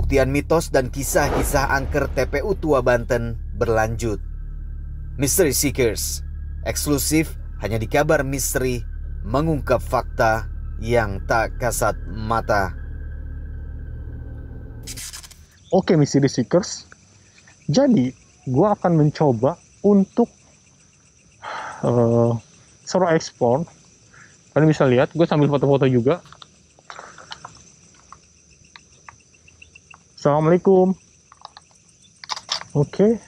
Pembuktian mitos dan kisah-kisah angker TPU Tua Banten berlanjut. Mystery Seekers, eksklusif hanya di Kabar Misteri, mengungkap fakta yang tak kasat mata. Oke, Mystery Seekers. Jadi, gue akan mencoba untuk solo explore. Kalian bisa lihat, gue sambil foto-foto juga. Assalamualaikum. Oke.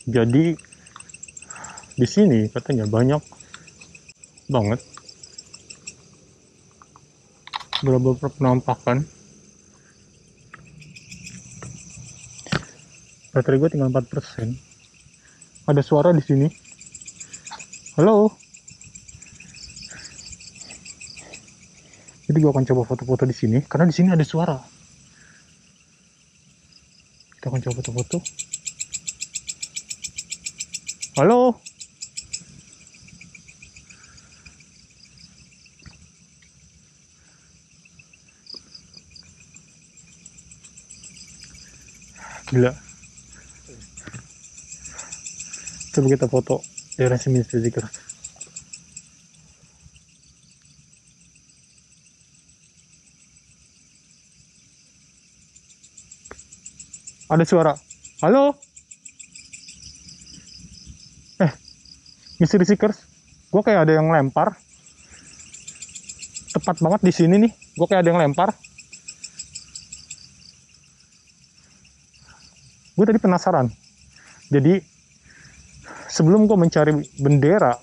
Jadi di sini katanya banyak banget beberapa penampakan. Baterai gue tinggal 4%. Ada suara di sini. Halo. Jadi gue akan coba foto-foto di sini karena di sini ada suara. Kita akan coba foto-foto. Halo. Gila. Coba kita foto daerah sini sedikit. Ada suara. Halo. Mystery Seekers. Gue kayak ada yang lempar. Tepat banget di sini nih. Gue kayak ada yang lempar. Gue tadi penasaran. Jadi sebelum gue mencari bendera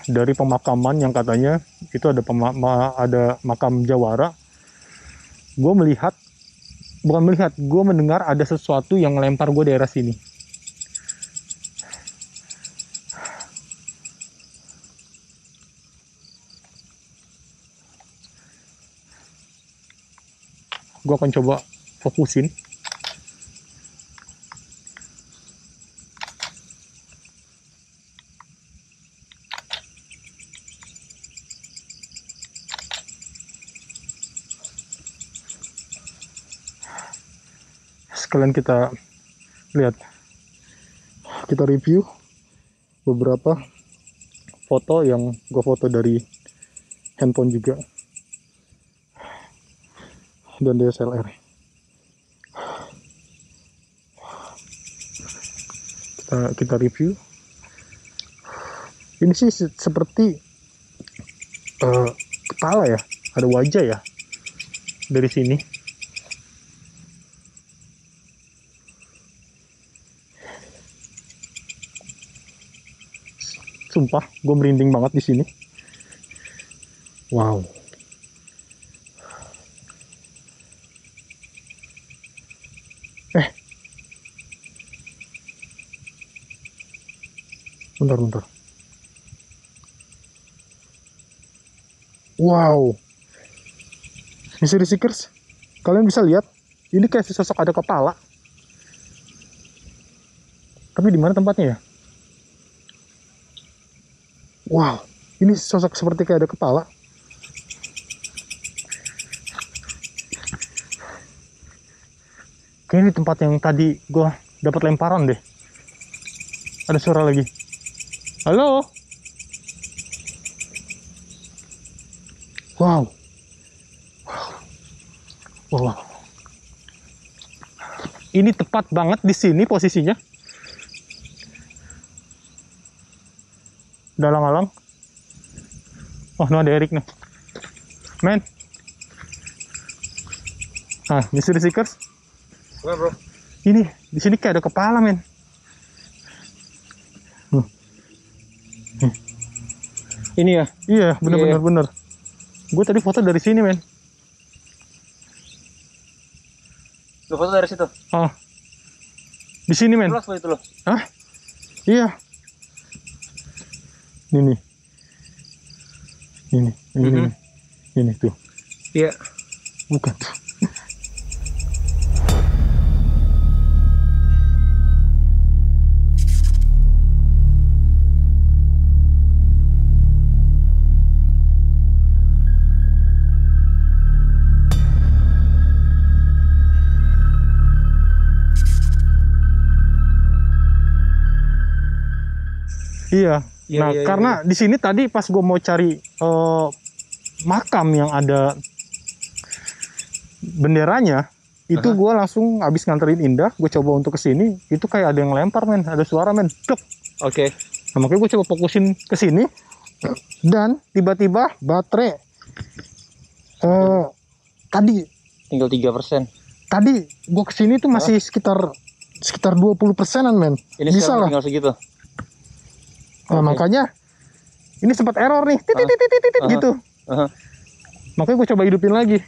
dari pemakaman yang katanya itu ada makam jawara, gue mendengar ada sesuatu yang melempar gue daerah sini. Gue akan coba fokusin. Sekalian kita lihat, kita review beberapa foto yang gue foto dari handphone juga dan DSLR. Kita review. Ini sih seperti kepala ya, ada wajah ya dari sini. Sumpah, gue merinding banget di sini. Wow. Bentar. Wow. Mystery Seekers, kalian bisa lihat, ini kayak sosok ada kepala. Tapi di mana tempatnya ya? Wow, ini sosok seperti kayak ada kepala. Kayaknya ini tempat yang tadi gue dapat lemparan deh. Ada suara lagi. Halo. Wow. Ini tepat banget di sini posisinya. Dalang-alang. Oh, no, ada Erik nih. Men. Nah, Mystery Seekers. Gimana, bro? Ini di sini kayak ada kepala, men. Ini ya? Iya, bener. Gue tadi foto dari sini, men. Lu foto dari situ? Ah, di sini, men. Jelas itu loh. Hah? Iya. Ini. Ini tuh. Iya. Bukan tuh. Iya. Iya, Nah, iya, iya, karena di sini tadi pas gue mau cari makam yang ada benderanya, itu gue langsung abis nganterin Indah, gue coba untuk ke sini, itu kayak ada yang lempar men, ada suara men, dek. Oke. Nah, makanya gue coba fokusin ke sini, dan tiba-tiba baterai tadi Tinggal 3%. tadi gue kesini tuh masih sekitar 20%-an men. Ini Bisa sekarang lah. tinggal segitu. Nah, makanya ini sempat error nih, titit gitu. Makanya gue coba hidupin lagi.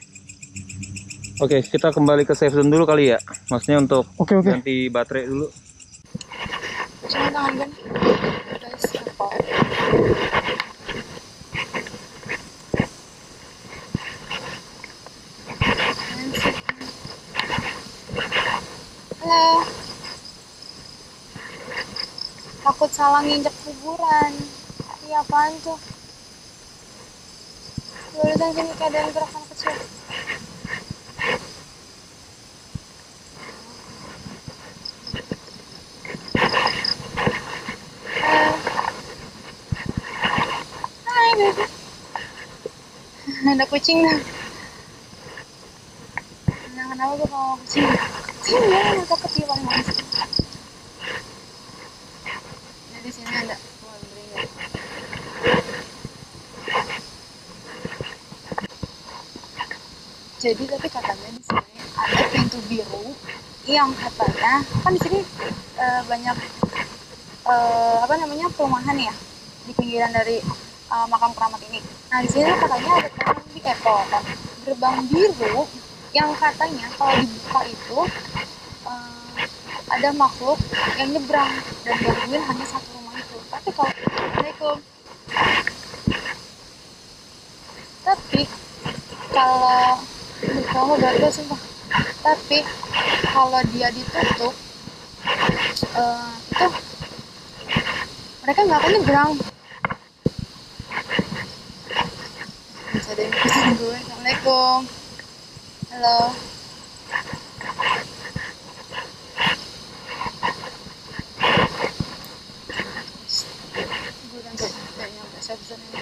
Oke, kita kembali ke safe zone dulu kali ya. Maksudnya untuk Oke. ganti baterai dulu. Jangan tangan kan, guys. Apa? Halo. Takut salah nginjek kuburan. Iya apaan tuh? Barusan sini kayak ada yang gerakan kecil. Hai baby. Ada kucing dah. Nah, kenapa gue kalau kucing? Kucing ya, nggak takut dia paling manis. Nah, di sini ada laundry. Jadi tapi katanya di sini ada pintu biru yang katanya kan di sini banyak apa namanya perumahan ya di pinggiran dari makam keramat ini. Nah di sini katanya ada gerbang biru yang katanya kalau dibuka itu ada makhluk yang nyebrang dan gangguin hanya satu rumah itu. Tapi kalau Assalamualaikum. Tapi kalau kamu gagal sumpah. Tapi kalau dia ditutup itu mereka nggak akan nyebrang. Bisa ada yang pesan gue. Assalamualaikum. Halo. Gue udah nggak nyampe safe zone ini.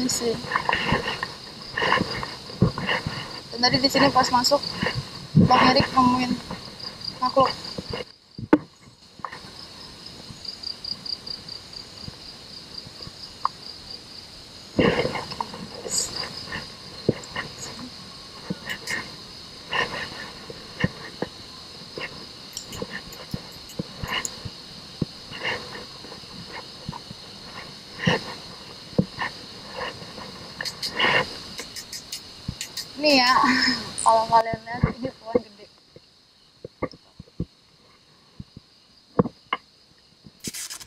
Isi. Dan tadi di sini pas masuk, Bang Erik nemuin makhluk. Nih ya, kalau kalian lihat ini pohon gede.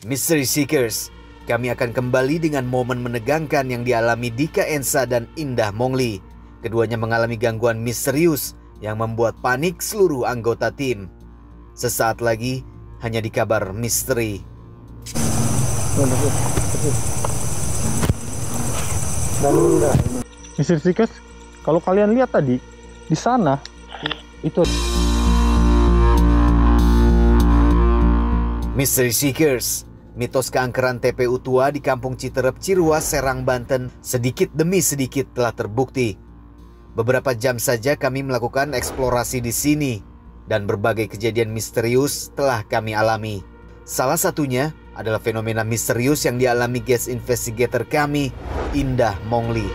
Mystery Seekers, kami akan kembali dengan momen menegangkan yang dialami Dika Ensa dan Indah Mongli. Keduanya mengalami gangguan misterius yang membuat panik seluruh anggota tim. Sesaat lagi, hanya di Kabar Misteri. Mystery Seekers, kalau kalian lihat tadi di sana itu Mystery Seekers, mitos keangkeran TPU tua di Kampung Citerep, Ciruas, Serang, Banten sedikit demi sedikit telah terbukti. Beberapa jam saja kami melakukan eksplorasi di sini dan berbagai kejadian misterius telah kami alami. Salah satunya adalah fenomena misterius yang dialami guest investigator kami, Indah Mongli.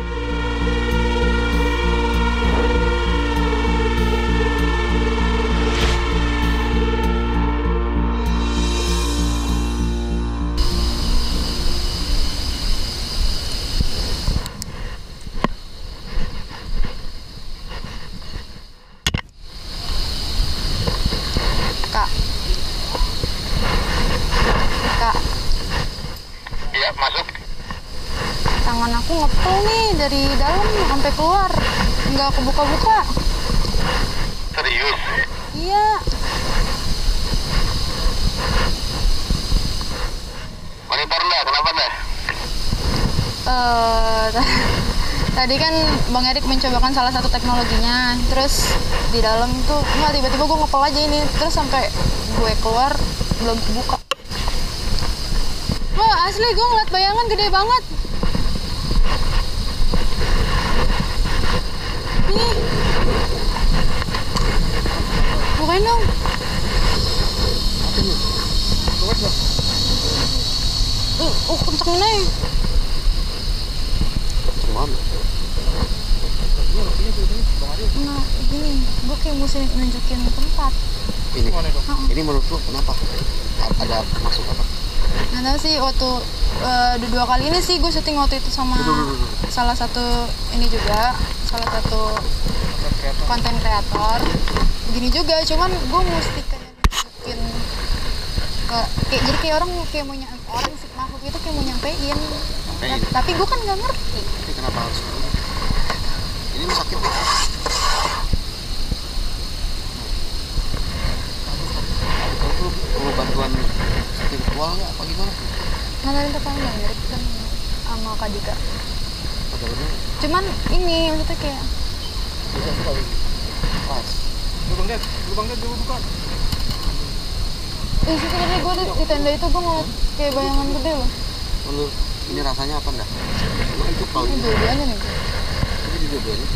aku ngepel nih dari dalam sampai keluar, nggak kebuka-buka. Serius? Iya. Monitor dah, kenapa dah? Tadi kan Bang Erik mencobakan salah satu teknologinya, terus di dalam tuh nggak, tiba-tiba gue ngepel aja ini, terus sampai gue keluar belum buka. Wah, asli gue ngeliat bayangan gede banget. Nih, bukain dong. Kencengin aja. Nah, gini, gue kayak mesti nunjukin tempat. Ini menurut lu kenapa? Ada maksud apa? Nggak tahu sih, waktu dua kali ini sih gue syuting waktu itu sama salah satu ini juga, salah satu konten kreator. Begini juga, cuman gue mesti kayak nunjukin jadi kayak orang sih, makhluk itu kayak mau nyampein. Tapi gue kan nggak ngerti. Tapi kenapa harus ini sakit nih? Perlu bantuan spiritual nggak? Apa gimana? Ngalamin tetangga Bang Erik kan sama Kak Dika. Cuman ini maksudnya kayak Pas. Lubang Ded dulu buka. situ tadi gue di tenda itu gue ngeliat kayak bayangan gede loh. Menurut ini rasanya apa dah? Itu tahu Ini dua-duanya nih. ini dua-duanya.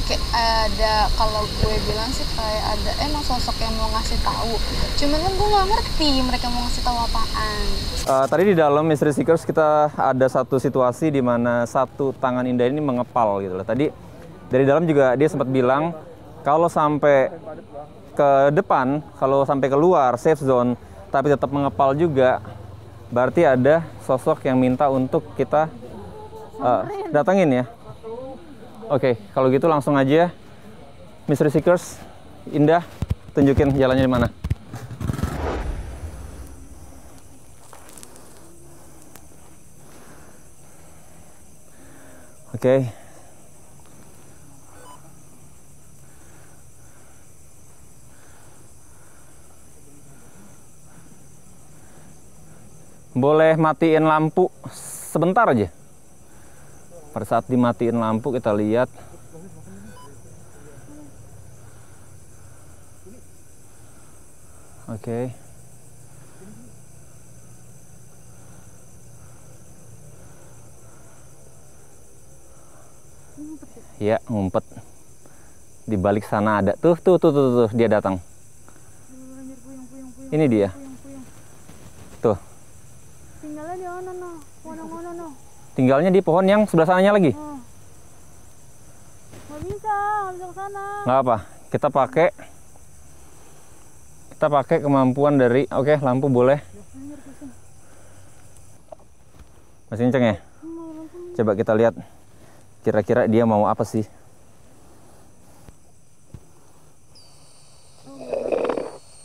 Kayak ada, kalau gue bilang sih kayak ada emang sosok yang mau ngasih tahu. Cuman kan gue nggak ngerti mereka mau ngasih tahu apaan. Tadi di dalam Mystery Seekers kita ada satu situasi di mana satu tangan Indah ini mengepal gitu loh. Tadi dari dalam juga dia sempat bilang kalau sampai ke depan, kalau sampai keluar safe zone tapi tetap mengepal juga, berarti ada sosok yang minta untuk kita datangin ya. Oke, kalau gitu langsung aja Mystery Seekers, Indah, tunjukin jalannya di mana. Oke. Boleh matiin lampu sebentar aja. Pada saat dimatiin lampu kita lihat oke. Ya, ngumpet. Di balik sana ada. Tuh, dia datang. Ini dia. Tuh. Tinggalnya di mana no? Mana? Tinggalnya di pohon yang sebelah sananya lagi. Nggak bisa ke sana. Nggak apa. Kita pakai kemampuan dari lampu boleh. Masih kenceng ya? Coba kita lihat kira-kira dia mau apa sih?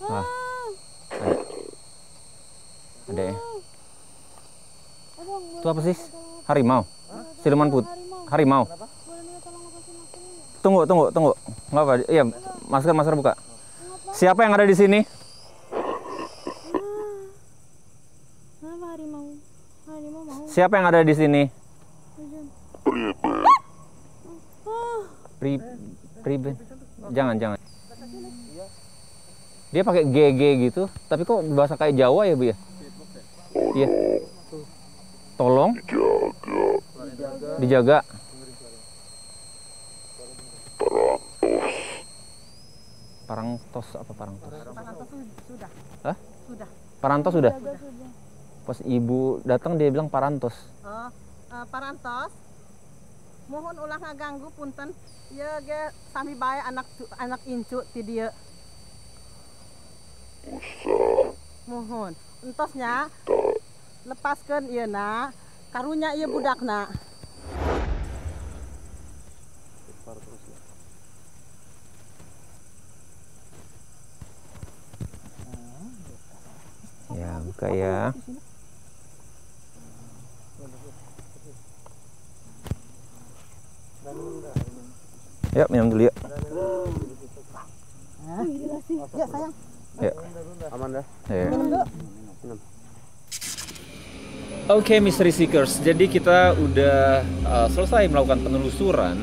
Nah, ada ya. Itu apa sih? Harimau. Siluman putih. Harimau. Tunggu. Nggak apa? Iya, masker buka. Siapa yang ada di sini? Harimau mau. Siapa yang ada di sini? Priben. Jangan. Dia pakai GG gitu, tapi kok bahasa kayak Jawa ya, Bu ya? Iya. Tolong dijaga. Parantos apa Parantos? Parantos sudah. Hah? Sudah. Parantos sudah. Pas ibu datang dia bilang Parantos. Parantos. Mohon ulah ngaganggu punten. Ya ge sami bae anak incu ti dieu. Mohon. Entosnya lepaskeun ieu na. Karunya ieu budakna. Ya, buka ya. Yuk, minum dulu yuk. Ya sayang. Yuk. Aman dah. Yuk. Minum dulu. Oke, Mystery Seekers. Jadi kita udah selesai melakukan penelusuran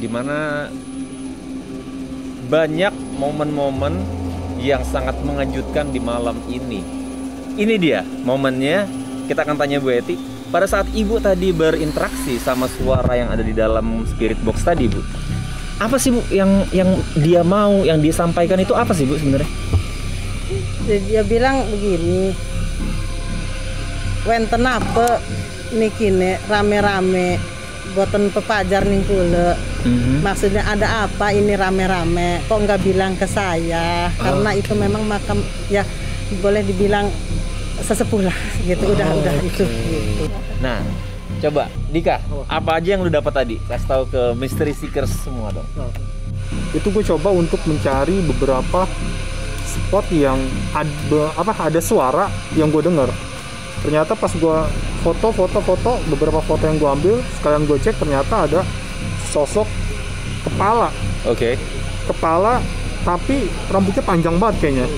di mana banyak momen-momen yang sangat mengejutkan di malam ini. Ini dia momennya. Kita akan tanya Bu Eti. Pada saat Ibu tadi berinteraksi sama suara yang ada di dalam spirit box tadi, Bu, apa sih Bu yang dia mau, yang dia sampaikan itu apa sih Bu sebenarnya? Dia bilang begini, wenten apa nikine rame-rame boten pepajar ning kula. Maksudnya ada apa ini rame-rame? Kok nggak bilang ke saya? Karena itu memang makam ya boleh dibilang sesepuh lah gitu. Udah itu. Gitu. Nah, coba Dika, apa aja yang lu dapat tadi? Kasih tahu ke Mystery Seekers semua dong. Itu gue coba untuk mencari beberapa spot yang ada suara yang gue dengar. Ternyata pas gue foto beberapa foto yang gue ambil sekalian gue cek, ternyata ada sosok kepala. Oke. Kepala tapi rambutnya panjang banget kayaknya.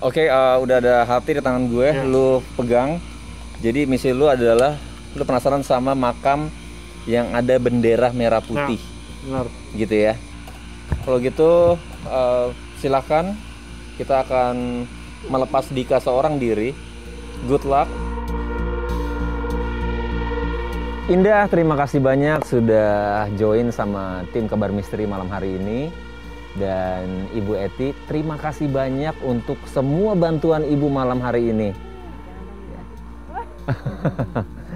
Oke, udah ada hati di tangan gue, lu pegang. Jadi misi lu adalah lu penasaran sama makam yang ada bendera merah putih. Benar. Gitu ya. Kalau gitu silakan, kita akan melepas Dika seorang diri. Good luck. Indah, terima kasih banyak sudah join sama tim Kabar Misteri malam hari ini. Dan Ibu Eti, terima kasih banyak untuk semua bantuan Ibu malam hari ini.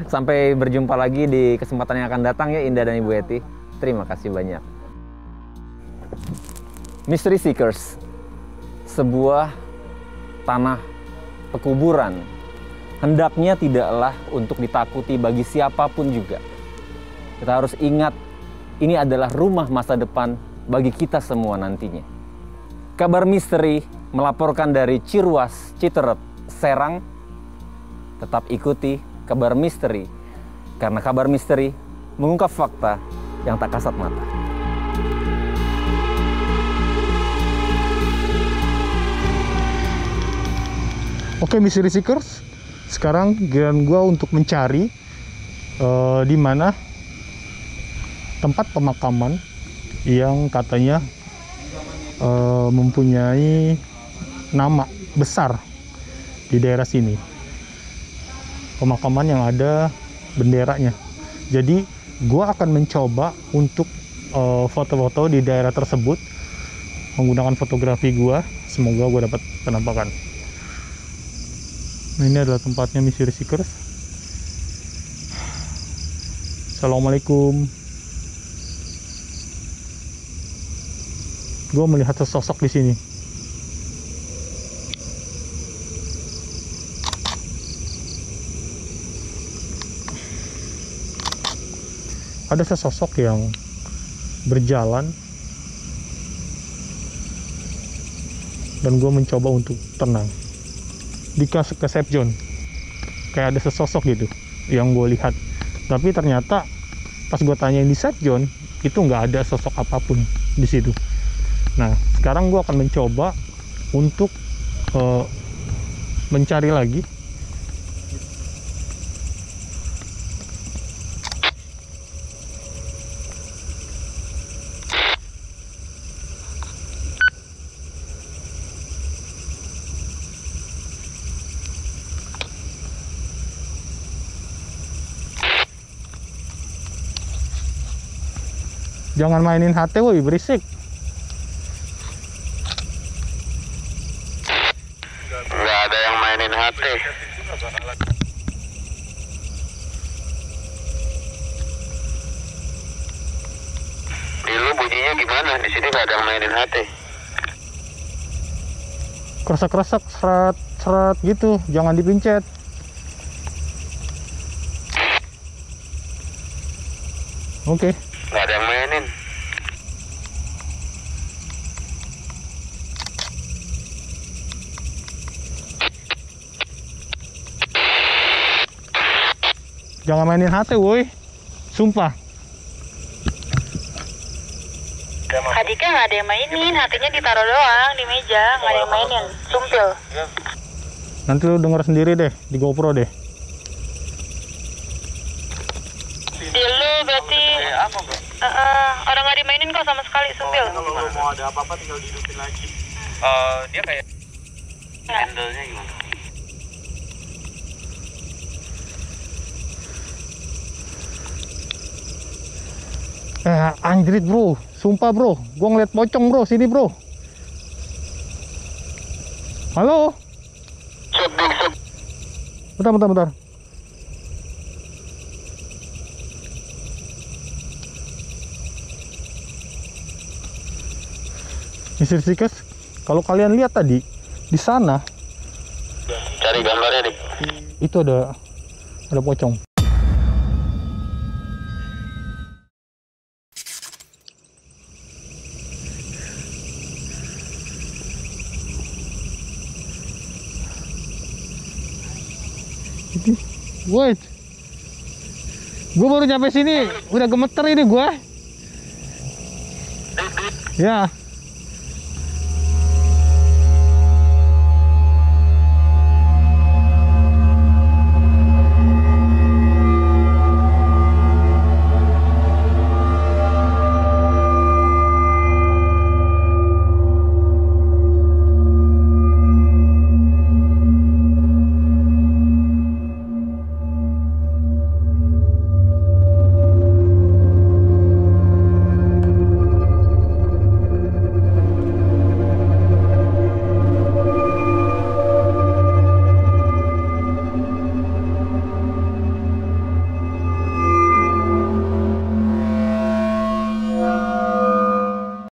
Sampai berjumpa lagi di kesempatan yang akan datang ya Indah dan Ibu Eti. Terima kasih banyak. Mystery Seekers, sebuah tanah pekuburan hendaknya tidaklah untuk ditakuti bagi siapapun juga. Kita harus ingat, ini adalah rumah masa depan bagi kita semua nantinya. Kabar Misteri melaporkan dari Cirwas, Citerep, Serang. Tetap ikuti Kabar Misteri, karena Kabar Misteri mengungkap fakta yang tak kasat mata. Oke, Mystery Seekers, sekarang giliran gua untuk mencari di mana tempat pemakaman yang katanya mempunyai nama besar di daerah sini. Pemakaman yang ada benderanya. Jadi gua akan mencoba untuk foto-foto di daerah tersebut menggunakan fotografi gua. Semoga gua dapat penampakan. Nah, ini adalah tempatnya Mystery Seekers. Assalamualaikum. Gue melihat sesosok di sini. Ada sesosok yang berjalan dan gue mencoba untuk tenang. Dikasih ke safe zone, kayak ada sesosok gitu yang gue lihat. Tapi ternyata pas gue tanyain di safe zone itu nggak ada sosok apapun di situ. Nah, sekarang gue akan mencoba untuk mencari lagi. Jangan mainin HT, woi, berisik. Nggak ada yang mainin HT. Di lu bunyinya gimana? Di sini nggak ada yang mainin HT. Kresek-kresek, seret-seret gitu, jangan dipencet. Oke. Nggak ada yang mainin. Jangan mainin HT, woi. Sumpah. Hadika nggak ada yang mainin, hatinya ditaruh doang di meja, nggak ada yang mainin, sumpil. Nanti lu denger sendiri deh di GoPro deh. Di lu berarti orang nggak dimainin kok sama sekali, sumpil. Kalau lu mau ada apa-apa tinggal dihidupin lagi. Dia kayak Handle-nya gimana? Anjrit bro, sumpah bro, gua ngeliat pocong bro, sini bro. Halo? Bentar. Mr. Seekers, kalau kalian lihat tadi di sana, Cari gambarnya dik. itu ada pocong. Wait, gue baru nyampe sini, udah gemeter ini gue. Ya.